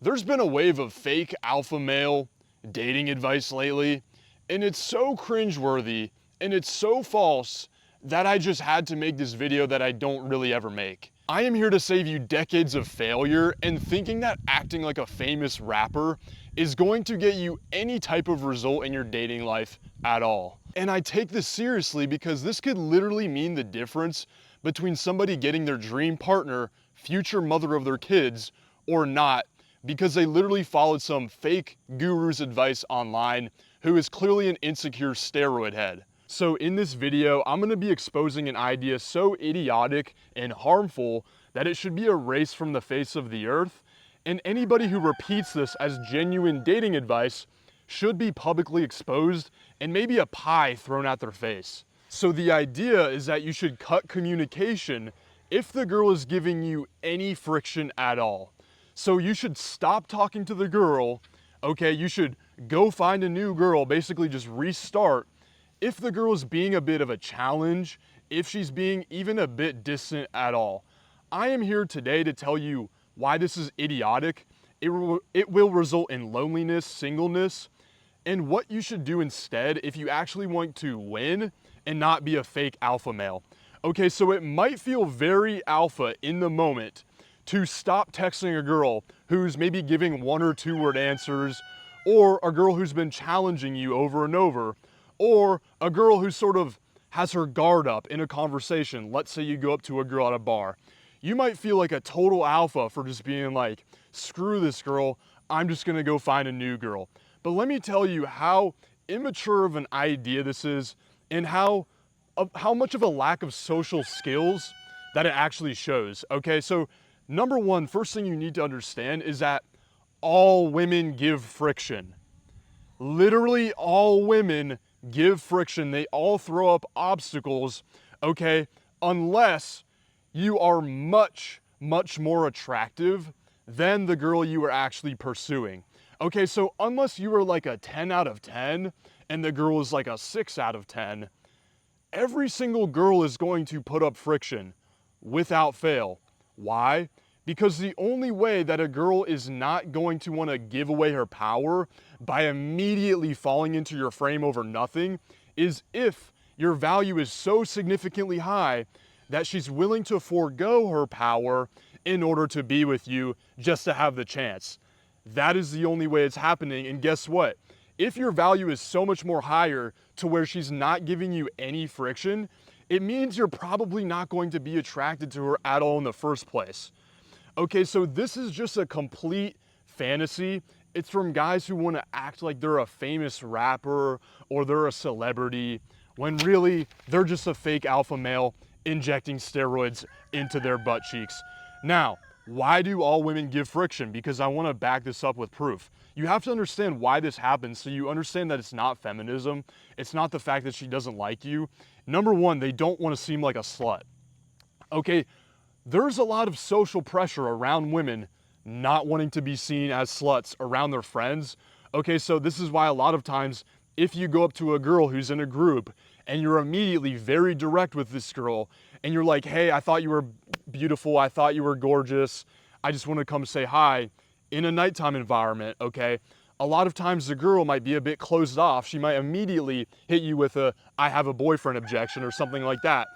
There's been a wave of fake alpha male dating advice lately, and it's so cringeworthy and it's so false that I just had to make this video that I don't really ever make. I am here to save you decades of failure and thinking that acting like a famous rapper is going to get you any type of result in your dating life at all. And I take this seriously because this could literally mean the difference between somebody getting their dream partner, future mother of their kids, or not, because they literally followed some fake guru's advice online who is clearly an insecure steroid head. So in this video, I'm gonna be exposing an idea so idiotic and harmful that it should be erased from the face of the earth, and anybody who repeats this as genuine dating advice should be publicly exposed and maybe a pie thrown at their face. So the idea is that you should cut communication if the girl is giving you any friction at all. So you should stop talking to the girl, okay? You should go find a new girl, basically just restart. If the girl is being a bit of a challenge, if she's being even a bit distant at all. I am here today to tell you why this is idiotic. It will result in loneliness, singleness, and what you should do instead if you actually want to win and not be a fake alpha male. Okay, so it might feel very alpha in the moment to stop texting a girl who's maybe giving 1 or 2 word answers, or a girl who's been challenging you over and over, or a girl who sort of has her guard up in a conversation. Let's say you go up to a girl at a bar. You might feel like a total alpha for just being like, screw this girl, I'm just gonna go find a new girl. But let me tell you how immature of an idea this is, and how much of a lack of social skills that it actually shows. Okay, so number one, first thing you need to understand is that all women give friction. Literally all women give friction. They all throw up obstacles, okay, unless you are much, much more attractive than the girl you are actually pursuing. Okay, so unless you are like a 10 out of 10 and the girl is like a 6 out of 10, every single girl is going to put up friction without fail. Why? Because the only way that a girl is not going to want to give away her power by immediately falling into your frame over nothing is if your value is so significantly high that she's willing to forego her power in order to be with you just to have the chance. That is the only way it's happening. And guess what? If your value is so much more higher to where she's not giving you any friction, it means you're probably not going to be attracted to her at all in the first place. Okay, so this is just a complete fantasy. It's from guys who want to act like they're a famous rapper or they're a celebrity, when really they're just a fake alpha male injecting steroids into their butt cheeks. Now, why do all women give friction? Because I want to back this up with proof. You have to understand why this happens so you understand that it's not feminism. It's not the fact that she doesn't like you. Number one, they don't want to seem like a slut. Okay, there's a lot of social pressure around women not wanting to be seen as sluts around their friends. Okay, so this is why a lot of times if you go up to a girl who's in a group and you're immediately very direct with this girl and you're like, hey, I thought you were beautiful, I thought you were gorgeous, I just want to come say hi, in a nighttime environment, okay? A lot of times the girl might be a bit closed off. She might immediately hit you with a, I have a boyfriend objection or something like that.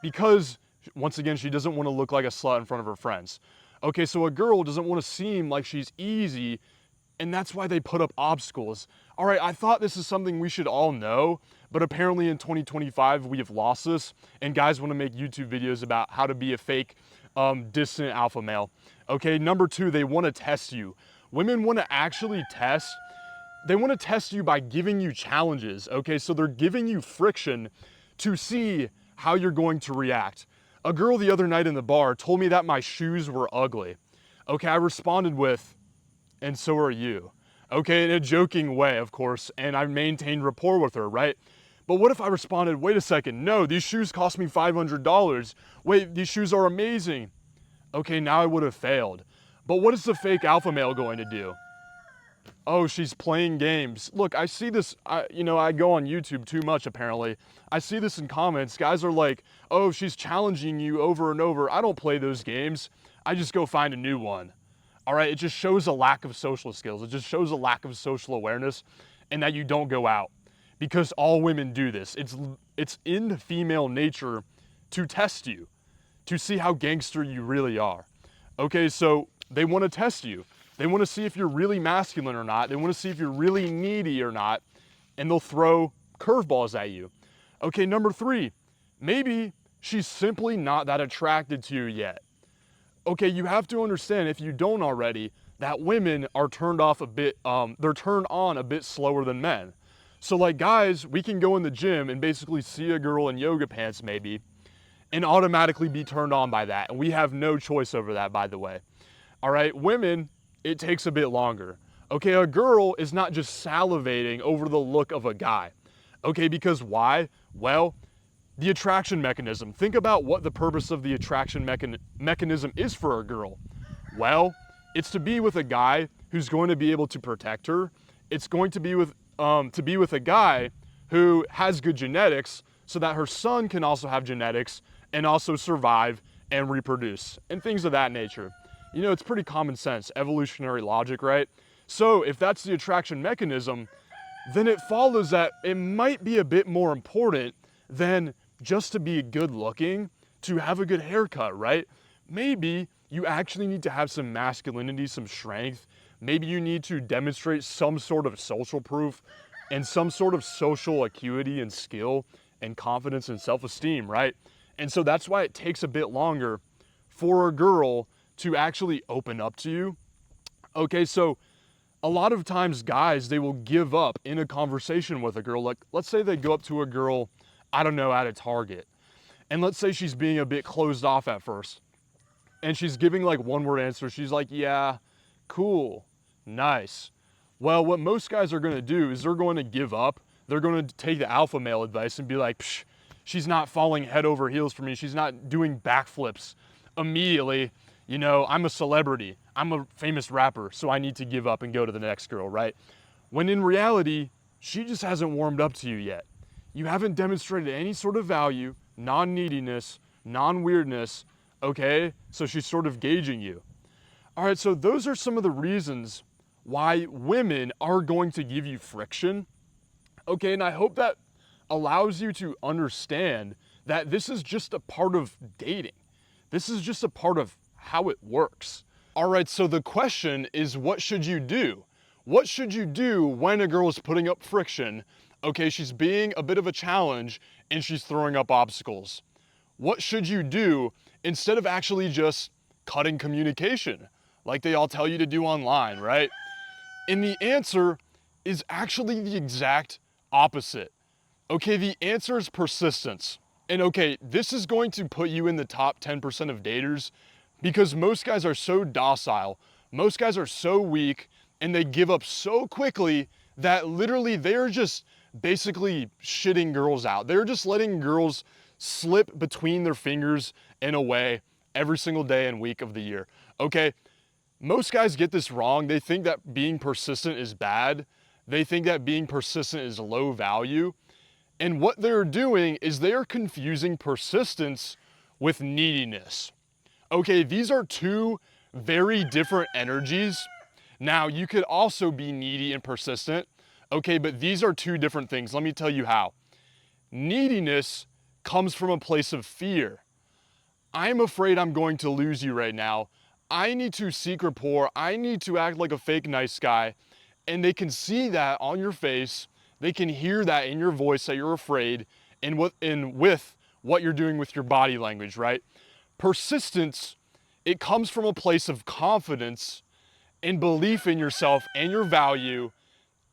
Because, once again, she doesn't want to look like a slut in front of her friends. Okay, so a girl doesn't want to seem like she's easy, and that's why they put up obstacles. All right, I thought this is something we should all know, but apparently in 2025 we have lost this, and guys want to make YouTube videos about how to be a fake, distant alpha male. Okay, number two, they want to test you. Women want to actually test. They want to test you by giving you challenges. Okay, so they're giving you friction to see how you're going to react. A girl the other night in the bar told me that my shoes were ugly. Okay, I responded with, and so are you. Okay, in a joking way, of course, and I maintained rapport with her, right? But what if I responded, wait a second, no, these shoes cost me $500. Wait, these shoes are amazing. Okay, now I would have failed. But what is the fake alpha male going to do? Oh, she's playing games. Look, I see this, I go on YouTube too much apparently. I see this in comments. Guys are like, oh, she's challenging you over and over. I don't play those games. I just go find a new one. All right, it just shows a lack of social skills. It just shows a lack of social awareness and that you don't go out, because all women do this. It's in female nature to test you, to see how gangster you really are. Okay, so they want to test you. They want to see if you're really masculine or not. They want to see if you're really needy or not, and they'll throw curveballs at you. Okay, number 3, maybe she's simply not that attracted to you yet. Okay, you have to understand, if you don't already, that women are turned on a bit slower than men. So like guys, we can go in the gym and basically see a girl in yoga pants maybe, and automatically be turned on by that. And we have no choice over that, by the way. All right, women, it takes a bit longer. Okay, a girl is not just salivating over the look of a guy. Okay, because why? Well, the attraction mechanism. Think about what the purpose of the attraction mechanism is for a girl. Well, it's to be with a guy who's going to be able to protect her. It's going to be with a guy who has good genetics, so that her son can also have genetics and also survive and reproduce and things of that nature. You know, it's pretty common sense, evolutionary logic, right? So if that's the attraction mechanism, then it follows that it might be a bit more important than just to be good looking, to have a good haircut, right? Maybe you actually need to have some masculinity, some strength. Maybe you need to demonstrate some sort of social proof and some sort of social acuity and skill and confidence and self-esteem, right? And so that's why it takes a bit longer for a girl to actually open up to you. Okay, so a lot of times guys, they will give up in a conversation with a girl. Like, let's say they go up to a girl, I don't know, at a Target. And let's say she's being a bit closed off at first. And she's giving like one-word answers. She's like, yeah, cool, nice. Well, what most guys are gonna do is they're going to give up. They're going to take the alpha male advice and be like, psh, she's not falling head over heels for me. She's not doing backflips immediately. You know, I'm a celebrity. I'm a famous rapper, so I need to give up and go to the next girl, right? When in reality, she just hasn't warmed up to you yet. You haven't demonstrated any sort of value, non-neediness, non-weirdness, okay? So she's sort of gauging you. All right, so those are some of the reasons why women are going to give you friction. Okay, and I hope that allows you to understand that this is just a part of dating. This is just a part of how it works. All right, so the question is, what should you do? What should you do when a girl is putting up friction? Okay, she's being a bit of a challenge and she's throwing up obstacles. What should you do instead of actually just cutting communication like they all tell you to do online, right? And the answer is actually the exact opposite. Okay, the answer is persistence. And okay, this is going to put you in the top 10% of daters, because most guys are so docile, most guys are so weak, and they give up so quickly that literally they're just basically shitting girls out. They're just letting girls slip between their fingers and away every single day and week of the year. Okay, most guys get this wrong. They think that being persistent is bad. They think that being persistent is low value. And what they're doing is they're confusing persistence with neediness. Okay, these are two very different energies. Now, you could also be needy and persistent, okay, but these are two different things. Let me tell you how. Neediness comes from a place of fear. I'm afraid I'm going to lose you right now. I need to seek rapport. I need to act like a fake nice guy. And they can see that on your face. They can hear that in your voice that you're afraid, and with what you're doing with your body language, right? Persistence, it comes from a place of confidence and belief in yourself and your value,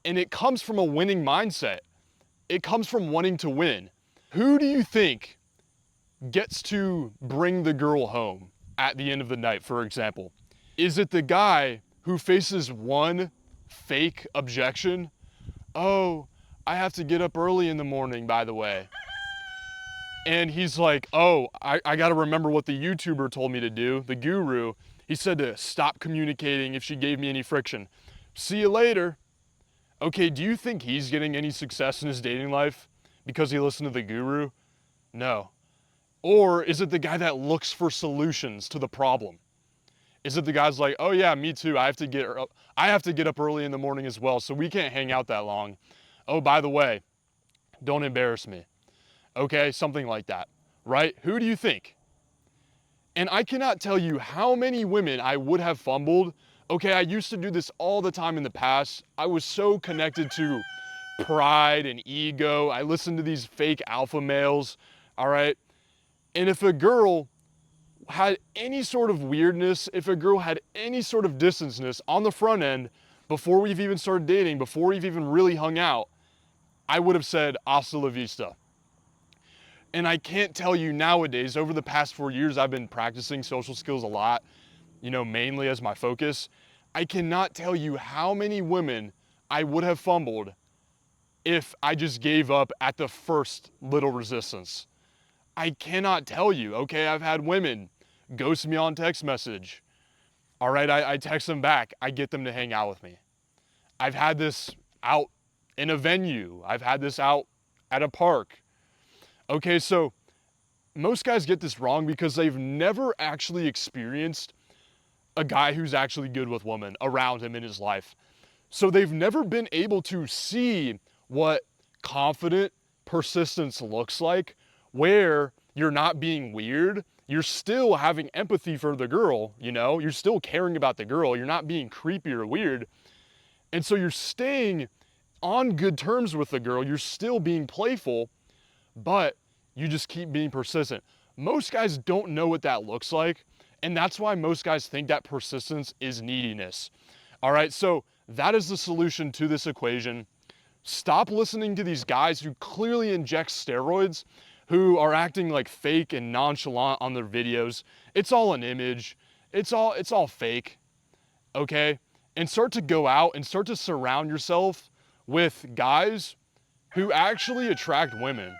and it comes from a winning mindset. It comes from wanting to win. Who do you think gets to bring the girl home at the end of the night, for example? Is it the guy who faces one fake objection? Oh, I have to get up early in the morning, by the way. And he's like, oh, I gotta remember what the YouTuber told me to do, the guru. He said to stop communicating if she gave me any friction. See you later. Okay, do you think he's getting any success in his dating life because he listened to the guru? No. Or is it the guy that looks for solutions to the problem? Is it the guy's like, oh yeah, me too, I have to get up early in the morning as well, so we can't hang out that long. Oh, by the way, don't embarrass me. Okay, something like that, right? Who do you think? And I cannot tell you how many women I would have fumbled. Okay, I used to do this all the time in the past. I was so connected to pride and ego. I listened to these fake alpha males, all right? And if a girl had any sort of weirdness, if a girl had any sort of distanceness on the front end, before we've even started dating, before we've even really hung out, I would have said, hasta la vista. And I can't tell you nowadays, over the past 4 years, I've been practicing social skills a lot, mainly as my focus. I cannot tell you how many women I would have fumbled if I just gave up at the first little resistance. I cannot tell you, okay? I've had women ghost me on text message. All right, I text them back. I get them to hang out with me. I've had this out in a venue. I've had this out at a park. Okay, so most guys get this wrong because they've never actually experienced a guy who's actually good with women around him in his life. So they've never been able to see what confident persistence looks like, where you're not being weird, you're still having empathy for the girl, you're still caring about the girl, you're not being creepy or weird. And so you're staying on good terms with the girl, you're still being playful, but you just keep being persistent. Most guys don't know what that looks like, and that's why most guys think that persistence is neediness. All right, so that is the solution to this equation. Stop listening to these guys who clearly inject steroids, who are acting like fake and nonchalant on their videos. It's all an image. It's all fake, okay? And start to go out and start to surround yourself with guys who actually attract women.